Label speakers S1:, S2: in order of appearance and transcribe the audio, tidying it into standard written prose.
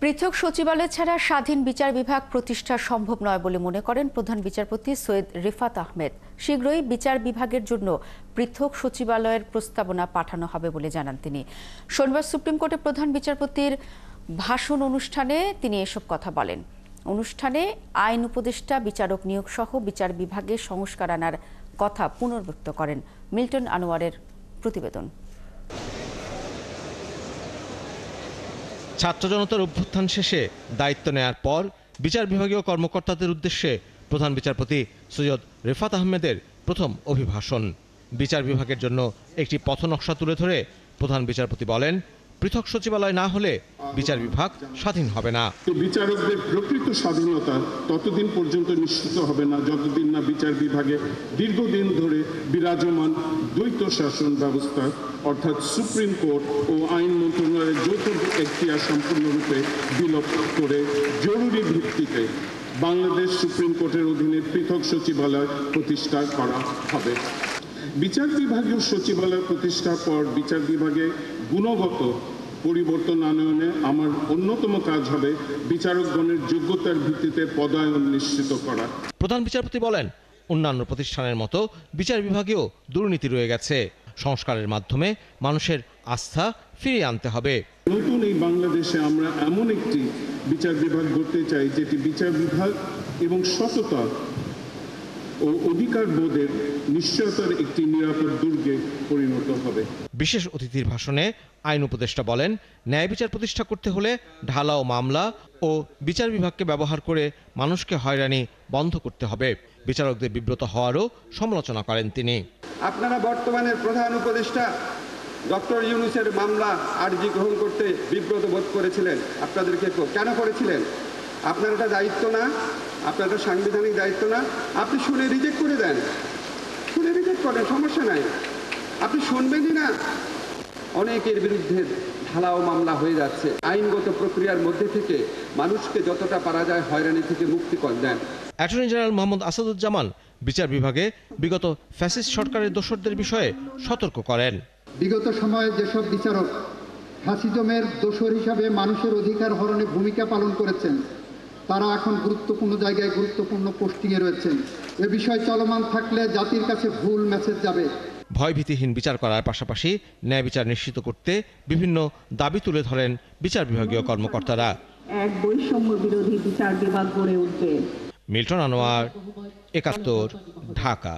S1: পৃথক সচিবালয় ছাড়া স্বাধীন বিচার বিভাগ প্রতিষ্ঠা সম্ভব নয় বলে মনে করেন প্রধান বিচারপতি সৈয়দ রিফাত আহমেদ। শীঘ্রই বিচার বিভাগের জন্য পৃথক সচিবালয়ের প্রস্তাবনা পাঠানো হবে বলে জানান তিনি। শনিবার সুপ্রিম কোর্টে প্রধান বিচারপতির ভাষণ অনুষ্ঠানে তিনি এসব কথা বলেন। অনুষ্ঠানে আইন উপদেষ্টা, বিচারক নিয়োগ সহ বিচার বিভাগে সংস্কার আনার কথা পুনর্ব্যক্ত করেন। মিল্টন আনোয়ারের প্রতিবেদন।
S2: ছাত্র জনতার অভ্যুত্থান শেষে দায়িত্ব নেয়ার পর বিচার বিভাগীয় কর্মকর্তাদের উদ্দেশ্যে প্রধান বিচারপতি সৈয়দ রিফাত আহমেদের প্রথম অভিভাষণ। বিচার বিভাগের জন্য একটি পথনকশা তুলে ধরে প্রধান বিচারপতি বলেন, পৃথক সচিবালয় না হলে বিচার বিভাগ স্বাধীন হবে না।
S3: বিচারকদের প্রকৃত স্বাধীনতা ততদিন পর্যন্ত নিশ্চিত হবে না যতদিন না বিচার বিভাগে দীর্ঘদিন ধরে বিরাজমান দ্বৈত শাসন ব্যবস্থা অর্থাৎ সুপ্রিম কোর্ট ও আইন মন্ত্রণালয়ের যৌথ এখতিয়ার সম্পূর্ণরূপে বিলোপ করে জরুরি ভিত্তিতে বাংলাদেশ সুপ্রিম কোর্টের অধীনে পৃথক সচিবালয় প্রতিষ্ঠা করা হবে। বিচার বিভাগীয় সচিবালয় প্রতিষ্ঠার পর বিচার বিভাগে গুণগত পরিবর্তন আনয়নে আমার অন্যতম কাজ হবে বিচারকগণের যোগ্যতার ভিত্তিতে পদায়ন নিশ্চিত করা।
S2: প্রধান বিচারপতি বলেন, অন্যান্য প্রতিষ্ঠানের মতো বিচার বিভাগেও দুর্নীতি রয়ে গেছে। সংস্কারের মাধ্যমে মানুষের আস্থা ফিরিয়ে আনতে হবে।
S3: নতুন এই বাংলাদেশে আমরা এমন একটি বিচার বিভাগ গড়তে চাই যেটি বিচার বিভাগ এবং সততা ও অধিকার বোধের নিশ্চয়তার একটি নিরাপদ দুর্গে পরিণত হবে।
S2: বিশেষ অতিথির ভাষণে আইন উপদেষ্টা বলেন, ন্যায় বিচার প্রতিষ্ঠা করতে হলে ঢালাও মামলা ও বিচার বিভাগকে ব্যবহার করে মানুষকে হয়রানি বন্ধ করতে হবে। বিচারকদের বিব্রত হওয়ারও সমালোচনা করেন তিনি।
S4: আপনারা বর্তমানের প্রধান উপদেষ্টা ডক্টর ইউনূসের মামলা আর্জি গ্রহণ করতে বিব্রত বোধ করেছিলেন। আপনাদেরকে কেন করেছিলেন? আপনার এটা দায়িত্ব না, আপনার এটা সাংবিধানিক দায়িত্ব না? আপনি শুনে রিজেক্ট করে দেন, শুনে রিজেক্ট করেন, সমস্যা নাই। আপনি শুনবেনই না। অনেকের বিরুদ্ধে ঢালাও মামলা হয়ে যাচ্ছে। আইনগত প্রক্রিয়ার মধ্যে থেকে মানুষকে যতটা পারা যায় হয়রানি থেকে মুক্তি দেন।
S2: অ্যাটর্নি জেনারেল মোহাম্মদ আসাদুজ্জামান বিচার বিভাগে বিগত ফ্যাসিস্ট সরকারের দোসরদের বিষয়ে সতর্ক করেন।
S5: বিগত সময়ে যেসব বিচারক ফ্যাসিজমের দোসর হিসাবে মানুষের অধিকার হরণে ভূমিকা পালন করেছেন, তারা এখন গুরুত্বপূর্ণ জায়গায় গুরুত্বপূর্ণ পোস্টিংয়ে রয়েছেন। এ বিষয় চলমান থাকলে জাতির কাছে ভুল মেসেজ যাবে।
S2: ভয়ভীতিহীন বিচার করার পাশাপাশি ন্যায় বিচার নিশ্চিত করতে বিভিন্ন দাবি তুলে ধরেন বিচার বিভাগীয় কর্মকর্তারা।
S6: এক বৈষম্য বিরোধী বিচার বিভাগ গড়ে উঠবে।
S2: মিল্টন আনোয়ার, ৭১, ঢাকা।